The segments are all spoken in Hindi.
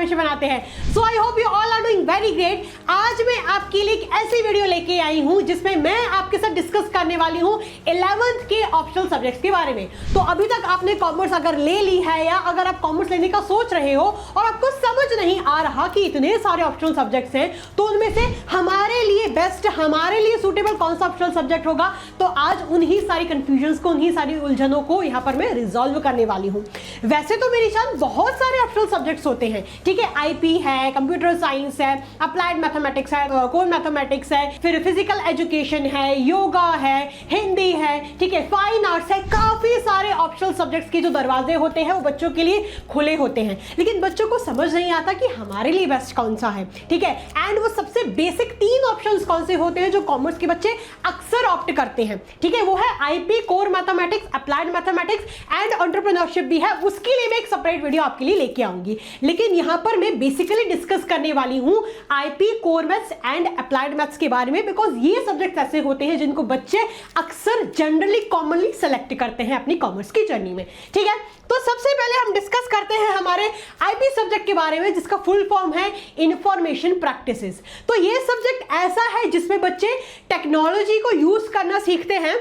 भविष्य बनाते हैं। So I hope you all are doing very great. आज मैं आपके लिए एक ऐसी वीडियो लेके आई हूं जिसमें मैं आपके साथ डिस्कस करने वाली हूं 11th के ऑप्शनल सब्जेक्ट्स के बारे में। तो अभी तक आपने कॉमर्स अगर ले ली है या अगर आप कॉमर्स लेने का सोच रहे हो और आपको समझ नहीं आ रहा कि इतने सारे ऑप्शनल सब्जेक्ट्स हैं, तो उनमें से हमारे लिए बेस्ट, हमारे लिए सूटेबल कौन सा ऑप्शनल सब्जेक्ट होगा, तो आज उन्हीं सारी कंफ्यूजन को, उन्हीं सारी उलझनों को यहां पर मैं रिजॉल्व करने वाली हूं। वैसे तो मेरी जान बहुत सारे ऑप्शनल सब्जेक्ट्स होते हैं, ठीक है। आईपी है, कंप्यूटर साइंस है, अप्लाइड मैथमेटिक्स है, कोर मैथमेटिक्स है, फिर फिजिकल एजुकेशन है, योगा है, हिंदी है, ठीक है, फाइन आर्ट्स है। काफी सारे ऑप्शनल सब्जेक्ट्स के जो दरवाजे होते हैं वो बच्चों के लिए खुले होते हैं, लेकिन बच्चों को समझ नहीं आता कि हमारे लिए बेस्ट कौन सा है, ठीक है। एंड वो सबसे बेसिक 3 ऑप्शंस कौन से होते हैं जो कॉमर्स के बच्चे अक्सर ऑप्ट करते हैं, ठीक है। वो है IP, core mathematics, applied mathematics and entrepreneurship भी है। उसके लिए मैं एक सेपरेट वीडियो आपके लिए लेके आऊंगी, लेकिन यहां पर मैं बेसिकली डिस्कस करने वाली हूं IP, core maths and applied maths के बारे में, बिकॉज ये सब्जेक्ट ऐसे होते हैं जिनको बच्चे अक्सर जनरली कॉमनली सेलेक्ट करते हैं अपनी कॉमर्स की जर्नी में, ठीक है। तो सबसे पहले हम डिस्कस करते हैं हमारे आईपी सब्जेक्ट के बारे में, जिसका फुल फॉर्म है इंफॉर्मेशन प्रैक्टिसेस। तो ये सब्जेक्ट ऐसा है जिसमें बच्चे टेक्नोलॉजी को यूज करना सीखते हैं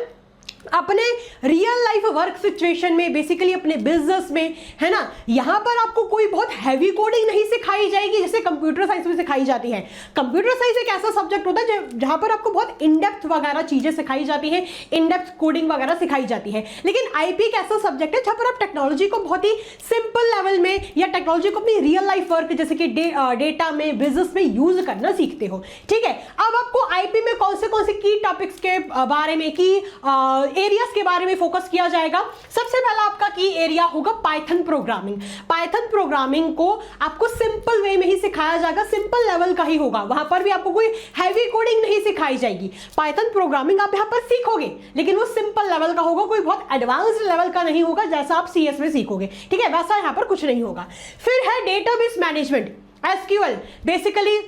अपने रियल लाइफ वर्क सिचुएशन में, बेसिकली अपने बिजनेस में, है ना। यहां पर आपको कोई बहुत हैवी कोडिंग नहीं सिखाई जाएगी जैसे कंप्यूटर साइंस में सिखाई जाती है। कंप्यूटर साइंस एक ऐसा सब्जेक्ट होता है जहां पर आपको बहुत इन डेप्थ वगैरह चीजें सिखाई जाती है, इन डेप्थ कोडिंग वगैरह सिखाई जाती है। लेकिन आईपी एक ऐसा सब्जेक्ट है जहां पर आप टेक्नोलॉजी को बहुत ही सिंपल लेवल में या टेक्नोलॉजी को अपनी रियल लाइफ वर्क जैसे कि डेटा में, बिजनेस में यूज करना सीखते हो, ठीक है। अब आपको आईपी में कौन से की टॉपिक्स के बारे में, की एरियाज के बारे में फोकस किया जाएगा। सबसे पहला आपका की एरिया होगा पाइथन प्रोग्रामिंग। पाइथन प्रोग्रामिंग को आपको सिंपल वे में ही सिखाया जाएगा, सिंपल लेवल का ही होगा, वहां पर भी आपको कोई हैवी कोडिंग नहीं सिखाई जाएगी। पाइथन प्रोग्रामिंग आप यहां पर सीखोगे, लेकिन वो सिंपल लेवल का होगा, कोई बहुत एडवांस्ड लेवल का नहीं होगा जैसा आप सीएस में सीखोगे, ठीक है। वैसा यहां पर कुछ नहीं होगा। फिर है database management, SQL. Basically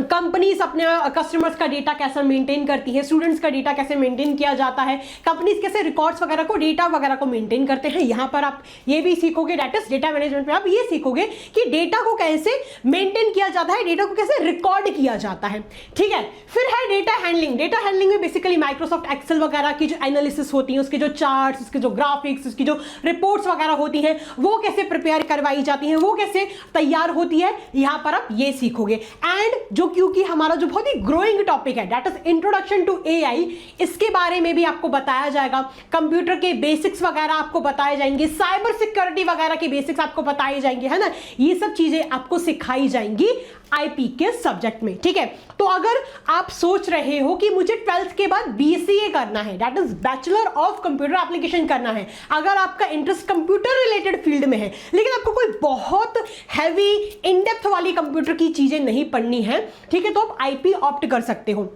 companies अपने कस्टमर्स का डेटा कैसे मेंटेन करती है, स्टूडेंट्स का डेटा कैसे मेंटेन किया जाता है, कंपनीज कैसे रिकॉर्ड्स वगैरह को, डेटा वगैरह को मेंटेन करते हैं। यहां पर आप ये भी सीखोगे, डेटा मैनेजमेंट में आप ये सीखोगे कि डेटा को कैसे मेंटेन किया जाता है, डेटा को कैसे रिकॉर्ड किया जाता है, ठीक है। फिर है डेटा हैंडलिंग। डेटा हैंडलिंग में बेसिकली माइक्रोसॉफ्ट एक्सेल वगैरह की जो एनालिसिस होती है, उसके जो चार्ट्स, उसके जो ग्राफिक्स, उसकी जो रिपोर्ट्स वगैरह होती है, वो कैसे प्रिपेयर करवाई जाती है, वो कैसे तैयार होती है, यहां पर आप ये सीखोगे। एंड जो क्योंकि हमारा जो बहुत ही ग्रोइंग टॉपिक है, that is introduction to AI, इसके बारे में भी आपको बताया जाएगा। कंप्यूटर के बेसिक्स वगैरह आपको बताए जाएंगे, साइबर सिक्योरिटी वगैरह के बेसिक्स आपको बताए जाएंगे, है ना। ये सब चीजें आपको सिखाई जाएंगी आईपी के सब्जेक्ट में, ठीक है। तो अगर आप सोच रहे हो कि मुझे 12th के बाद बीसीए करना है, that is bachelor of computer application करना है, अगर आपका इंटरेस्ट कंप्यूटर रिलेटेड फील्ड में है, लेकिन आपको कोई बहुत हैवी इन डेप्थ वाली कंप्यूटर की चीजें नहीं पढ़नी है, ठीक है, तो आप आईपी ऑप्ट कर सकते हो।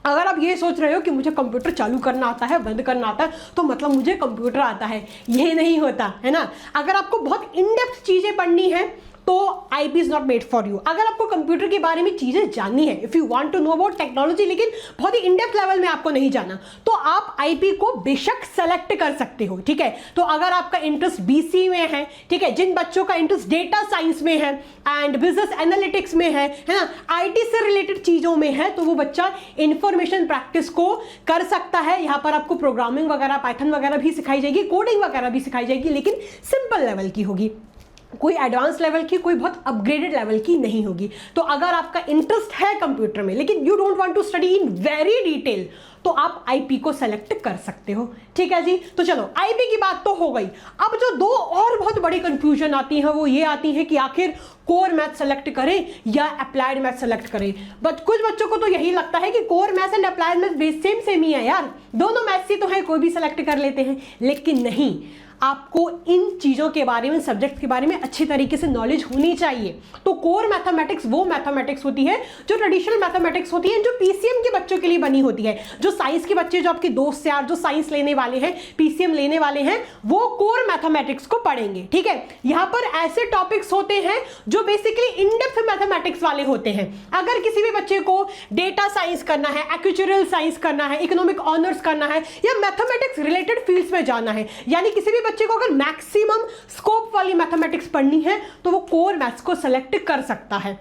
अगर आप ये सोच रहे हो कि मुझे कंप्यूटर चालू करना आता है, बंद करना आता है, तो मतलब मुझे कंप्यूटर आता है, ये नहीं होता, है ना। अगर आपको बहुत इन डेप्थ चीजें पढ़नी है तो IP is not made for you. अगर आपको कंप्यूटर के बारे में चीजें जाननी है, if you want to know about technology, लेकिन बहुत ही इन डेप्थ लेवल में आपको नहीं जाना, तो आप आईपी को बेशक सेलेक्ट कर सकते हो, ठीक है। तो अगर आपका इंटरेस्ट बीसी में है, ठीक है, जिन बच्चों का इंटरेस्ट डेटा साइंस में है एंड बिजनेस एनालिटिक्स में है ना, आईटी से रिलेटेड चीजों में है, तो वो बच्चा इंफॉर्मेशन प्रैक्टिस को कर सकता है। यहां पर आपको प्रोग्रामिंग वगैरह, पाइथन वगैरह भी सिखाई जाएगी, कोडिंग वगैरह भी सिखाई जाएगी, लेकिन सिंपल लेवल की होगी, कोई एडवांस लेवल की, कोई बहुत अपग्रेडेड लेवल की नहीं होगी। तो अगर आपका इंटरेस्ट है कंप्यूटर में, लेकिन you don't want to study in very detail, तो आप आईपी को सेलेक्ट कर सकते हो, ठीक है जी। तो चलो, आईपी की बात तो हो गई। अब जो 2 और बहुत बड़ी कंफ्यूजन आती है वो ये आती है कि आखिर कोर मैथ सेलेक्ट करें या अप्लाइड मैथ सेलेक्ट करें। बट कुछ बच्चों को तो यही लगता है कि core math and applied math same ही है यार, दोनों मैथ्स ही तो है, कोई भी सेलेक्ट कर लेते हैं। लेकिन नहीं, आपको इन चीजों के बारे में, सब्जेक्ट के बारे में अच्छी तरीके से नॉलेज होनी चाहिए। तो कोर मैथमेटिक्स वो मैथमेटिक्स होती है जो ट्रेडिशनल मैथमेटिक्स होती है, जो पीसीएम के बच्चों के लिए बनी होती है, जो जो साइंस के बच्चे, जो आपके दोस्त यार जो साइंस लेने वाले हैं, पीसीएम लेने वाले हैं, वो कोर मैथमेटिक्स को पढ़ेंगे। ठीक है, यहां पर ऐसे टॉपिक्स होते हैं जो बेसिकली इन डेप्थ मैथमेटिक्स वाले होते हैं। अगर किसी भी बच्चे को डेटा साइंस करना है, एक्चुअल साइंस करना है, इकोनॉमिक ऑनर्स करना है, या मैथमेटिक्स रिलेटेड फील्ड्स में जाना है, यानी किसी भी बच्चे को अगर मैक्सिमम स्कोप वाली मैथमेटिक्स पढ़नी है तो वो कोर मैथ्स को सेलेक्ट कर सकता है।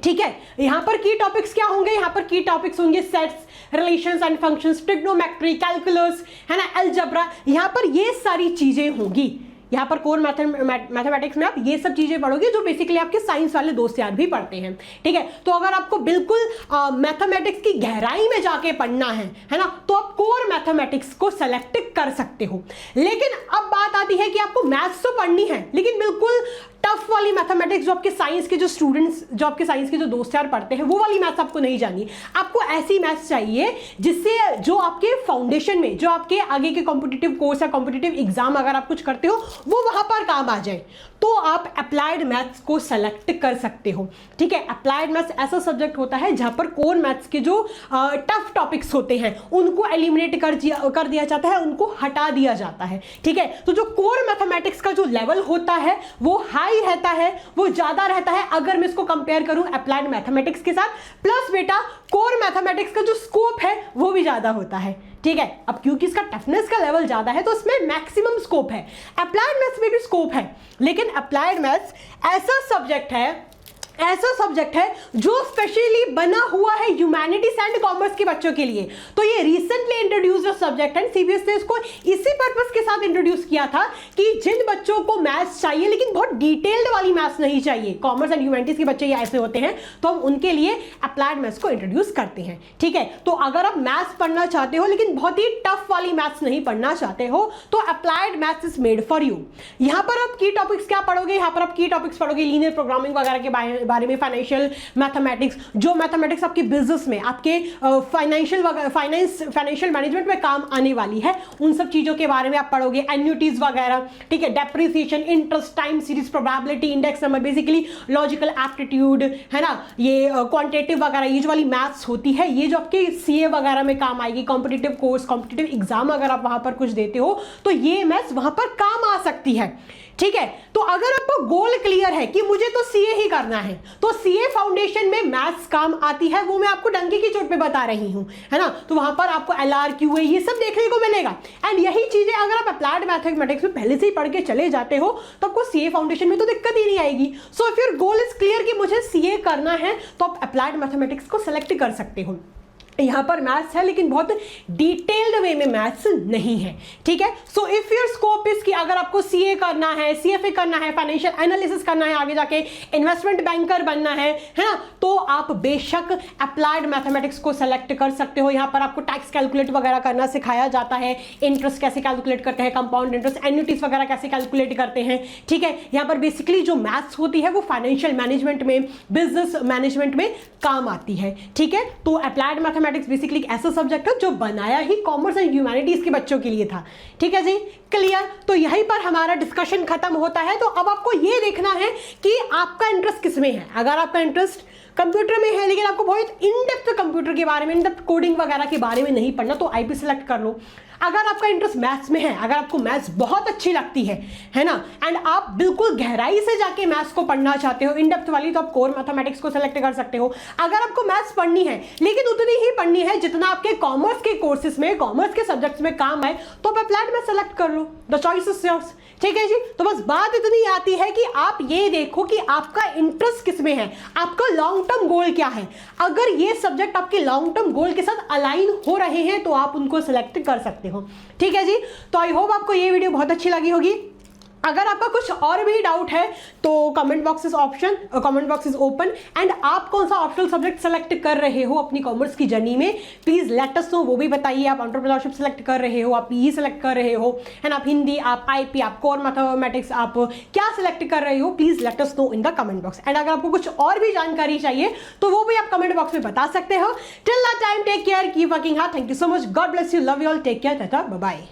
ठीक है, यहां पर की टॉपिक्स क्या होंगे? यहां पर की टॉपिक्स होंगे sets, relations and functions, trigonometry, calculus, है ना, अलजेब्रा, यहां पर ये सारी चीजें होंगी। यहाँ पर कोर मैथमेटिक्स में आप ये सब चीजें पढ़ोगे जो बेसिकली आपके साइंस वाले दोस्त यार भी पढ़ते हैं। ठीक है, तो अगर आपको बिल्कुल मैथमेटिक्स की गहराई में जाके पढ़ना है ना, तो आप कोर मैथमेटिक्स को सेलेक्ट कर सकते हो। लेकिन अब बात आती है कि आपको मैथ्स तो पढ़नी है, लेकिन बिल्कुल टफ वाली मैथमेटिक्स जो आपके साइंस के जो स्टूडेंट्स, जो आपके साइंस के जो दोस्त यार पढ़ते हैं, वो वाली मैथ्स आपको नहीं जानी। आपको ऐसी मैथ्स चाहिए जिससे जो आपके फाउंडेशन में, जो आपके आगे के कॉम्पिटिटिव कोर्स या कॉम्पिटिटिव एग्जाम अगर आप कुछ करते हो, वो वहां पर काम आ जाए। तो आप अप्लाइड मैथ्स को सेलेक्ट कर सकते हो। ठीक है, अप्लाइड मैथ्स ऐसा सब्जेक्ट होता है जहां पर कोर मैथ्स के जो टफ टॉपिक्स होते हैं उनको एलिमिनेट कर दिया जाता है, उनको हटा दिया जाता है। ठीक है, तो जो कोर मैथमेटिक्स का जो लेवल होता है वो हाई रहता है, वो ज्यादा रहता है अगर मैं इसको कंपेयर करूं अप्लाइड मैथमेटिक्स के साथ। प्लस बेटा कोर मैथमेटिक्स का जो स्कोप है वो भी ज्यादा होता है। ठीक है, अब क्योंकि इसका टफनेस का लेवल ज्यादा है तो इसमें मैक्सिमम स्कोप है। अप्लाइड मैथ्स में भी स्कोप है, लेकिन अप्लाइड मैथ्स ऐसा सब्जेक्ट है जो स्पेशली बना हुआ है ह्यूमैनिटीज एंड कॉमर्स के बच्चों के लिए। तो ये रिसेंटली इंट्रोड्यूस्ड सब्जेक्ट है, सीबीएसई ने इसको इसी पर्पस के साथ इंट्रोड्यूस किया था कि जिन बच्चों को मैथ्स चाहिए लेकिन बहुत डिटेल्ड वाली मैथ्स नहीं चाहिए, कॉमर्स एंड ह्यूमैनिटीज के बच्चे ये ऐसे होते हैं, तो हम उनके लिए अप्लाइड मैथ्स को इंट्रोड्यूस करते हैं। ठीक है, तो अगर आप मैथ्स पढ़ना चाहते हो लेकिन बहुत ही टफ वाली मैथ्स नहीं पढ़ना चाहते हो तो applied maths is made for you. यहां पर आप की टॉपिक्स क्या पढ़ोगे? यहां पर आप की टॉपिक्स पढ़ोगे लीनियर प्रोग्रामिंग वगैरह के बारे में, फाइनेंशियल मैथमेटिक्स, जो मैथमेटिक्स आपके बिजनेस में, आपके फाइनेंशियल मैनेजमेंट में काम आने वाली है, उन सब चीजों के बारे में आप पढ़ोगे, एन्युटीज वगैरह। ठीक है, depreciation, interest, time series, probability, index number, basically logical aptitude, है ना, ये क्वांटिटेटिव वगैरह, ये जो वाली मैथ्स होती है, ये जो आपके सीए वगैरह में काम आएगी, कॉम्पिटिटिव कोर्स, कॉम्पिटिटिव एग्जाम अगर आप वहां पर कुछ देते हो तो ये मैथ्स वहां पर काम आ सकती है। ठीक है, तो अगर आपको गोल क्लियर है कि मुझे तो सीए ही करना है, तो सीए फाउंडेशन में मैथ्स काम आती है, वो मैं आपको डंकी की चोट पे बता रही हूं, है ना। तो वहां पर आपको एलआर, क्यूए, ये सब देखने को मिलेगा। एंड यही चीजें अगर आप अप्लाइड मैथमेटिक्स में पहले से ही पढ़ के चले जाते हो तो आपको सीए फाउंडेशन में तो दिक्कत ही नहीं आएगी। So if your goal is clear कि मुझे सीए करना है तो आप अप्लाइड मैथमेटिक्स को सिलेक्ट कर सकते हो। यहां पर मैथ्स है लेकिन बहुत डिटेल्ड वे में मैथ्स नहीं है। ठीक है, so if your scope is कि अगर आपको सीए करना है, सीएफए करना है, फाइनेंशियल एनालिसिस करना है, आगे जाके इन्वेस्टमेंट बैंकर बनना है ना, तो आप बेशक अप्लाइड मैथमेटिक्स को सेलेक्ट कर सकते हो। यहां पर आपको टैक्स कैलकुलेट वगैरह करना सिखाया जाता है, इंटरेस्ट कैसे कैलकुलेट करते हैं, कंपाउंड इंटरेस्ट, एन्युटीज वगैरह कैसे कैलकुलेट करते हैं। ठीक है, यहां पर बेसिकली जो मैथ्स होती है वो फाइनेंशियल मैनेजमेंट में, बिजनेस मैनेजमेंट में काम आती है। ठीक है, तो अप्लाइड मैथमेटिक्स बेसिकली एक ऐसा सब्जेक्ट है जो बनाया ही कॉमर्स एंड ह्यूमैनिटीज के बच्चों के लिए था। ठीक है जी, क्लियर। तो यहीं पर हमारा डिस्कशन खत्म होता है। तो अब आपको ये देखना है कि आपका इंटरेस्ट किस में है। अगर आपका इंटरेस्ट कंप्यूटर में है लेकिन आपको बहुत इन डेप्थ कंप्यूटर के बारे में, इन डेप्थ कोडिंग वगैरह के बारे में नहीं पढ़ना, तो आईपी सेलेक्ट कर लो। अगर आपका इंटरेस्ट मैथ्स में है, अगर आपको मैथ्स बहुत अच्छी लगती है ना, एंड आप बिल्कुल गहराई से जाके मैथ्स को पढ़ना चाहते हो, इन डेप्थ वाली, तो आप कोर मैथमेटिक्स को सेलेक्ट कर सकते हो। अगर आपको मैथ्स पढ़नी है लेकिन उतनी ही पढ़नी है जितना आपके कॉमर्स के कोर्सेज में, कॉमर्स के सब्जेक्ट्स में काम आए, तो आप अप्लाइड मैथ्स सेलेक्ट कर लो। The choice is yours. ठीक है जी, तो बस बात इतनी आती है कि आप ये देखो कि आपका इंटरेस्ट किस में है, आपका लॉन्ग टर्म गोल क्या है। अगर ये सब्जेक्ट आपके लॉन्ग टर्म गोल के साथ अलाइन हो रहे हैं तो आप उनको सेलेक्ट कर सकते हो। ठीक है जी, तो आई होप आपको ये वीडियो बहुत अच्छी लगी होगी। अगर आपका कुछ और भी डाउट है तो comment box is open, and आप कौन सा ऑप्शनल सब्जेक्ट सेलेक्ट कर रहे हो अपनी कॉमर्स की जर्नी में, प्लीज लेट अस नो, वो भी बताइए। आप एंटरप्रेन्योरशिप सेलेक्ट कर रहे हो, आप पीई सेलेक्ट कर रहे हो, है ना, आप हिंदी, आप आईपी, आप कोर मैथमेटिक्स, आप क्या सेलेक्ट कर रहे हो, please let us know in the comment box. And अगर आपको कुछ और भी जानकारी चाहिए तो वो भी आप कमेंट बॉक्स में बता सकते हो। Till that time, take care, keep working hard. Thank you so much, God bless you, love you all, take care, tata, bye bye.